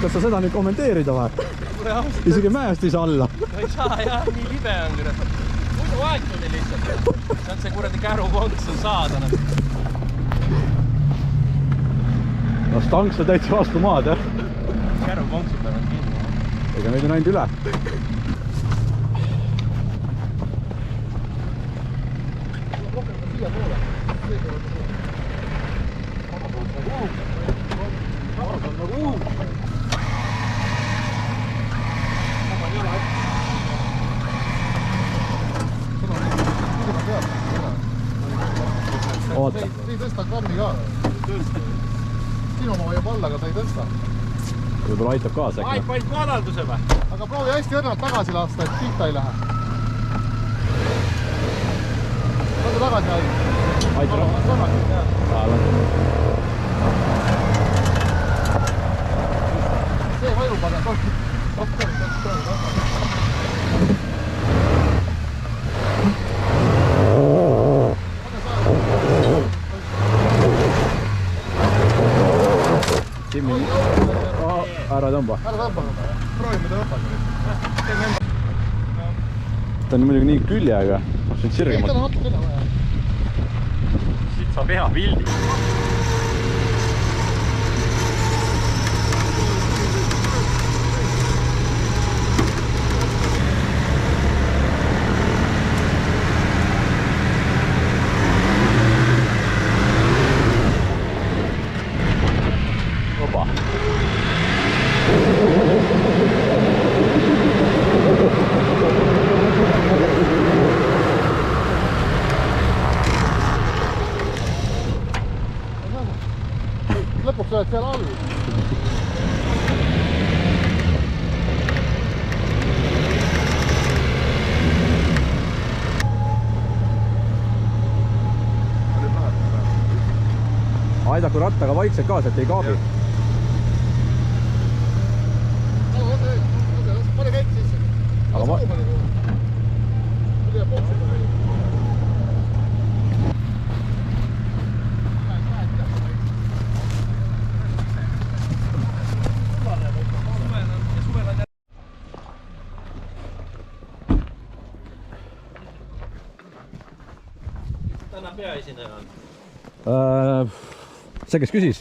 oskad sa seda nüüd kommenteerida või? Isegi mäest ei saa alla. Ei saa jah, nii libe on küll. Muidu aetudi lihtsalt. See on see kuradi kärukonks on saadana. No stanks on täitsa vastu maad, jah? Kärukonksi peavad kinni. Ega meid on ainult üle. Oota. Ei tõsta krammi ka. Sinu oma hoiab alla, aga ta ei tõsta. Võib-olla aitab kaasa äkki. Aip ainult madalduse või? Aga proovi hästi õrnalt tagasi lasta, et pihta ei lähe. Lase tagasi Aip. Aitab. See vajub, aga Timmi. Ära tõmba. Proovime tõmba. Ta on muidugi nii küljega. See on sirgemalt. Siit saab hea pildi. Opa. Lõpuks oled seal all. Aidaku rattaga vaikselt kaasa, et ei kaabi. Pane käik sisse. Aga ma... Täna peaesineja on. See, kes küsis?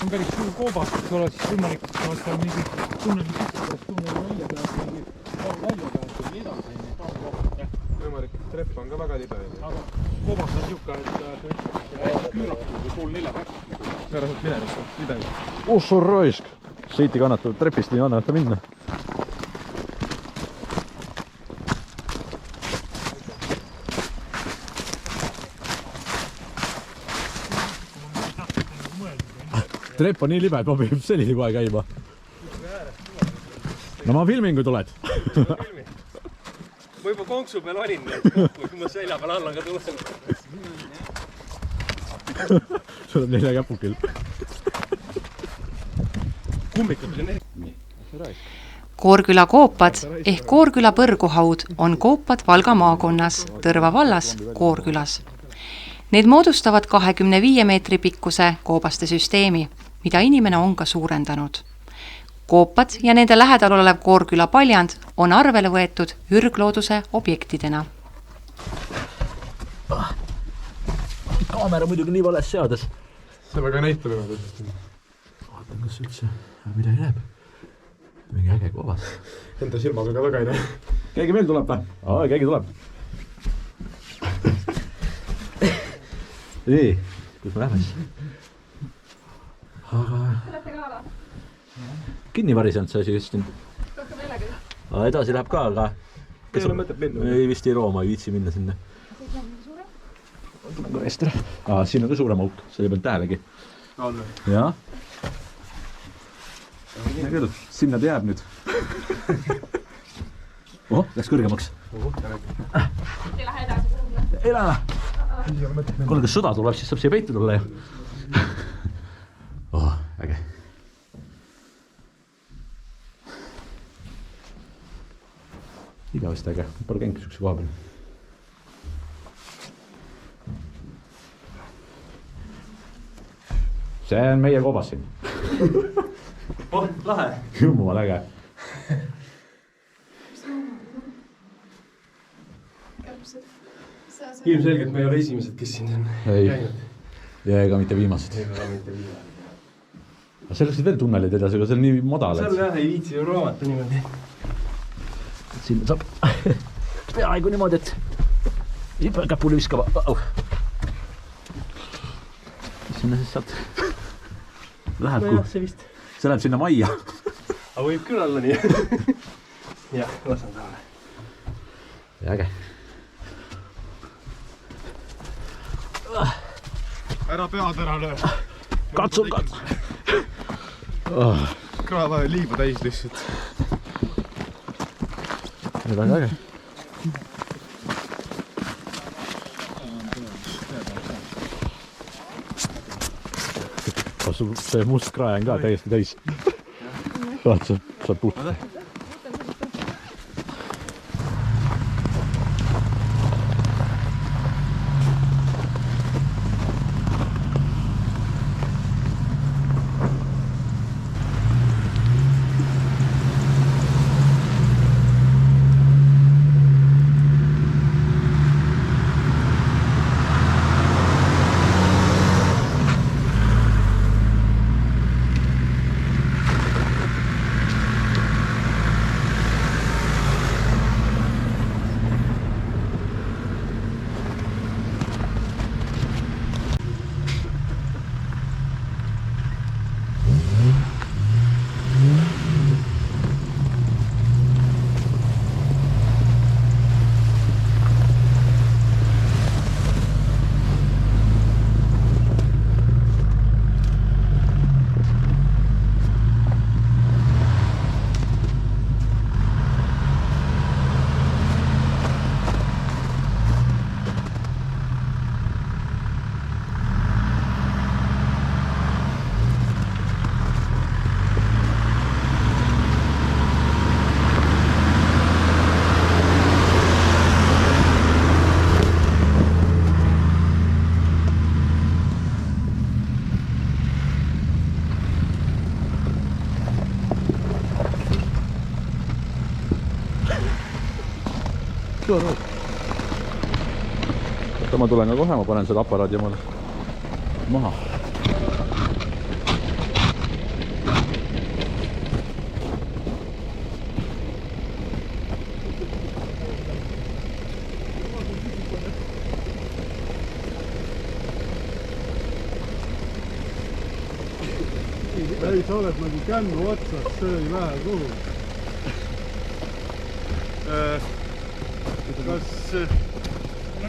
on päris suur koobas, kus oleks võimalik seal mingi tunneli sisse, tunneli välja peab, mingi välja peab ja nii edasi. Võimalik, trepp on ka väga libe. Aga koobas on niisugune, et küüratud või pool nelja pärast. Ära sealt minemist, libe. Suur raisk. Seiti kannatab trepist, ei annata minna. Trepp on nii libe, et ma peab sellise kohe käima. No ma filmin, kui tuled. Ma juba konksu peal olin, kui ma selja peal alla ka tulen. Sul on 4 käpukil. Kummikud on Koorküla koopad ehk Koorküla põrguhaud on koopad Valga maakonnas, Tõrva vallas, Koorkülas. Need moodustavad 25 meetri pikkuse koobaste süsteemi, mida inimene on ka suurendanud. Koopad ja nende lähedal olev Koorküla paljand on arvele võetud ürglooduse objektidena. Kaamera muidugi nii vales seades. See väga näitab juba. Vaatan, kas üldse midagi näeb. Mingi äge koobas. Enda silmaga ka väga ei näe. Keegi veel tuleb või? Keegi tuleb. Nii, kus me lähme siis? Aga... Kinni varisenud see asi vist. Edasi läheb ka, aga... Ei ole mõtet minna. Ei vist ei Rooma, ei viitsi minna sinna. Tulen ka eest ära. Siin on ka suurem auk, selle pealt tähelegi. Jaa. Ja küll, sinna ta jääb nüüd. Läks kõrgemaks. Ei lähe edasi kuhugi. Ei lähe. Kuule, kas sõda tuleb, siis saab siia peitu tulla ju. Äge. Igavesti äge. Pole käinud sükse koha peal. See on meie koobas siin. Lahe. Jumal äge. Ilmselgelt me ei ole esimesed, kes siin on käinud. Ja ega mitte viimased. Aga seal läksid veel tunnelid edasi, aga see on nii madal. Seal jah, ei viitsi ju raamata niimoodi. Siin saab peaaegu niimoodi, et käpuli viskaba. Sinna siis saad. Läheb kuhu? See läheb sinna majja. Aga võib küll olla nii. Jah, lasen talle. Äge. Ära pead ära löö. Katsu. Kraava liibu täis lihtsalt. See on äge. See must krae on ka täiesti täis. Vaat, saad puhta. Ma tulen ka kohe, ma panen selle aparaadi omale maha. Ei, sa oled nagu kännu otsas, see ei lähe kuhu. Kas...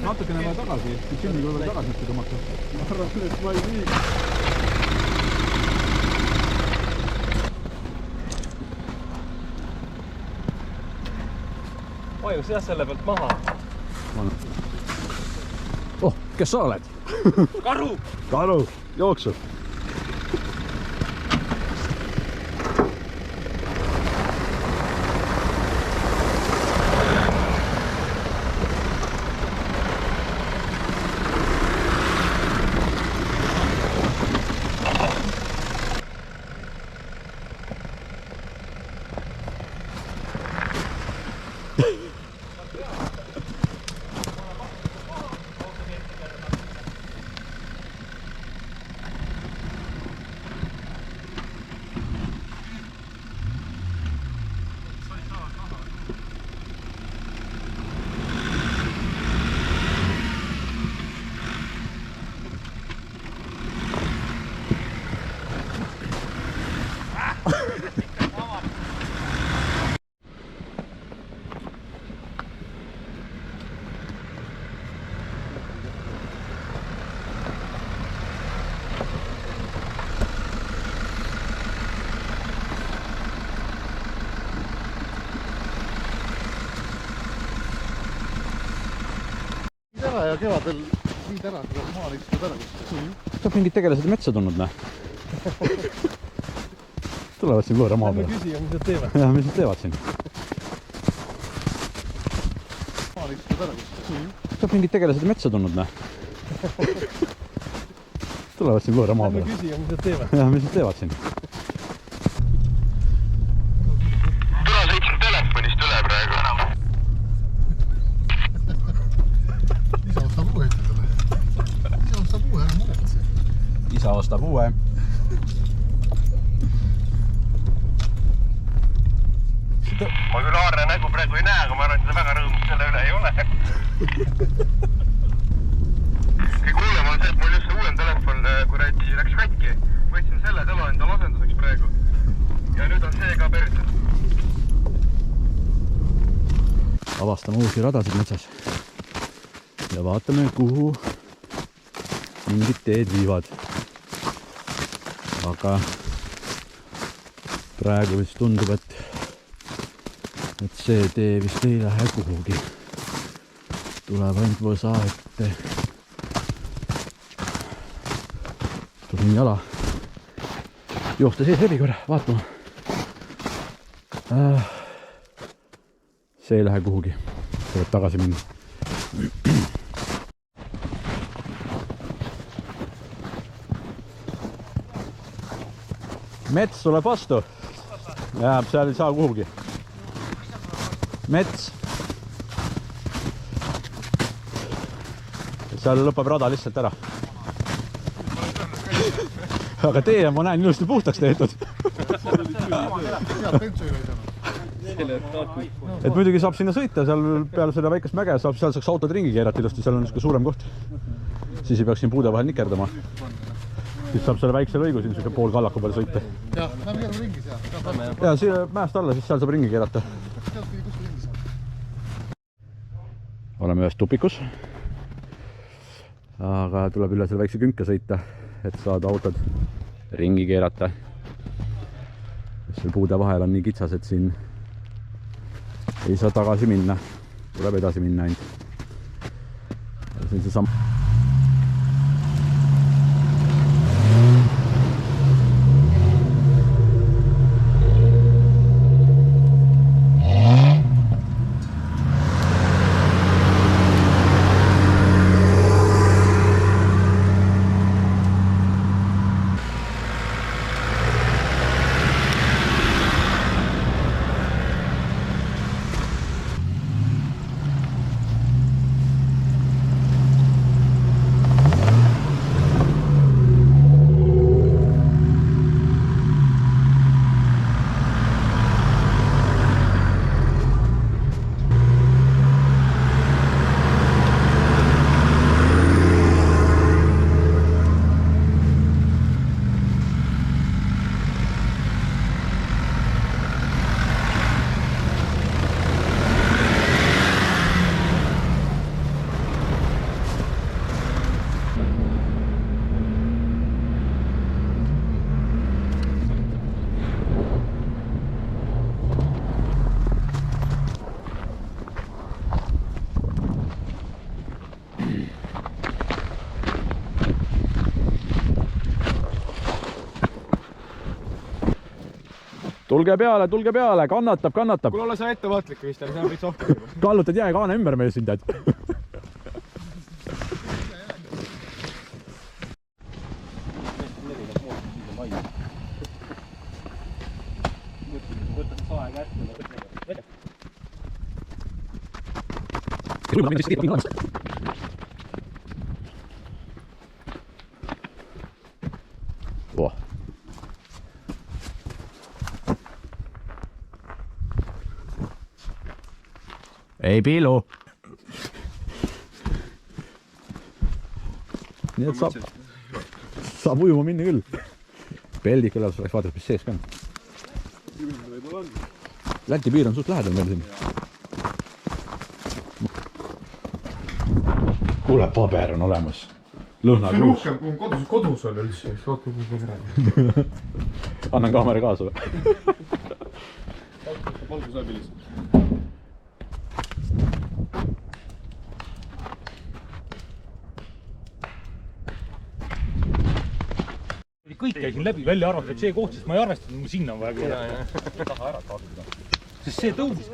Natukene vaja tagasi, Jimmi kui tagasi nüüd tõmmata. Ma arvan, et ma ei viigi. Vajus jah selle pealt maha. Kes sa oled? Karu! Karu, jooksu! ja kevadel viid ära, tuleb maal istuvad ära. Saab mingid tegelased metsa tulnud, näe. Tulevad siin võõra maa peale. Küsija, mis nad teevad? Jah, mis nad teevad siin? Maal istuvad ära. Saab mingid tegelased metsa tulnud, näe. Tulevad siin võõra maa peale. Küsija, mis nad teevad? Jah, mis nad teevad siin? Tule sõitsin telefonist üle praegu. Isa ostab uue ütlele. Isa ostab uue, ära muretse. Isa ostab uue. Ma küll Aarne nägu praegu ei näe, aga ma arvan, et seda väga rõõmus selle üle ei ole. Kõige hullem on see, et mul just see uuem telefon kuradi läks katki. Võtsin selle telo endale asenduseks praegu. Ja nüüd on see ka perses. Avastame uusi radasid metsas. Ja vaatame, kuhu mingid teed viivad. Aga praegu vist tundub, et see tee vist ei lähe kuhugi. Tuleb ainult võsa ette. Tulin jala. Joosta sees läbi korra, vaatama. See ei lähe kuhugi. Tuleb tagasi minna. Mets tuleb vastu. Jääb, seal ei saa kuhugi. Mets. Seal lõpeb rada lihtsalt ära. Aga tee ma näen ilusti puhtaks tehtud. Et muidugi saab sinna sõita, seal peale seda väikest mäge saab, seal saaks autod ringi keerata ilusti, seal on suurem koht. Siis ei peaks siin puude vahel nikerdama. Siis saab selle väikse lõigu siin pool kallaku peale sõita. Jah, lähme keerame ringi seal. Ja siia mäest alla, siis seal saab ringi keerata. Oleme ühes tupikus. Aga tuleb üle selle väikse künka sõita, et saada autod ringi keerata. Seal puude vahel on nii kitsas, et siin ei saa tagasi minna. Tuleb edasi minna ainult. See on see samm. Tulge peale, kannatab. Kuule, ole sa ettevaatlik, Kristjan, see on võiks ohtu. Kallutad jääkaane ümber meil siin, tead. Ei piilu. Nii et saab ujuma minna küll. Peldik üle, oleks vaadata, mis sees ka on. Läti piir on suht lähedal meil siin. Kuule, paber on olemas. Lõhnakruus. See on rohkem, kui kodus oli üldse. Annan kaamera kaasa või? Valgus läbi lihtsalt. kõik käisin läbi, välja arvatud see koht, sest ma ei arvestanud, mul sinna on vaja keerata. Sest see tõunis.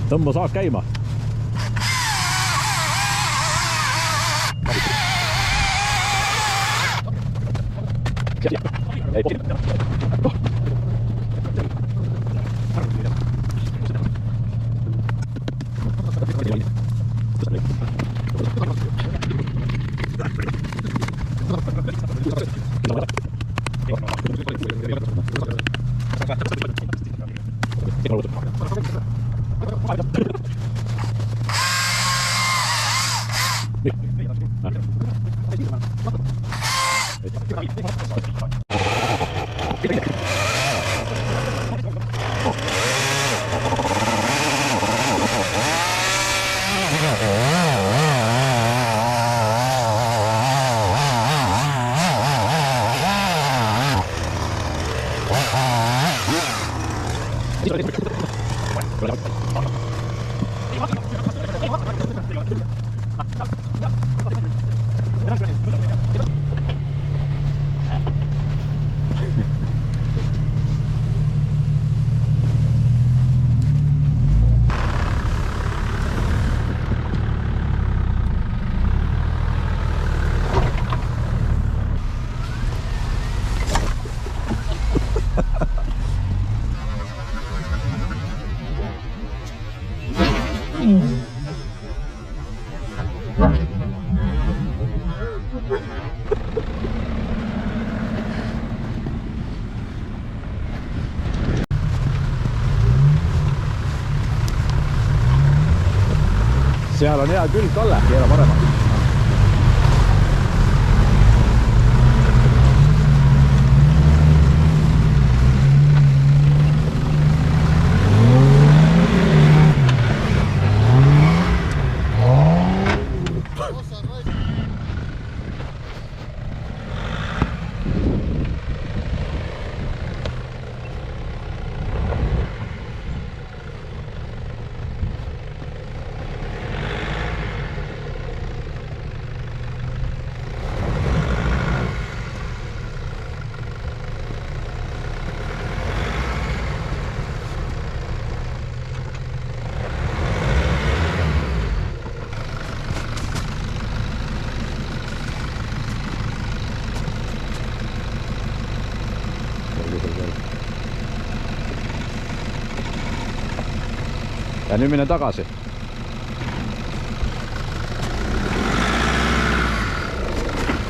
tõmba saak käima. seal on hea külg, Kalle, keera paremaks. Ja nüüd mine tagasi.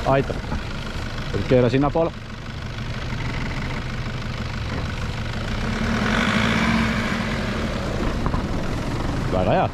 Aitab. Keera sinna poole. Väga hea.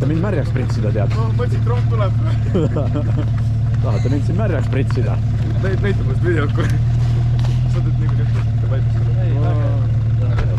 Mind märjaks pritsida, tead. Ma mõtlesin, et rohk tuleb. Tahate mind siin märjaks pritsida? Näitab must videot, kui sa teed nii kui nüüd vaidlustada.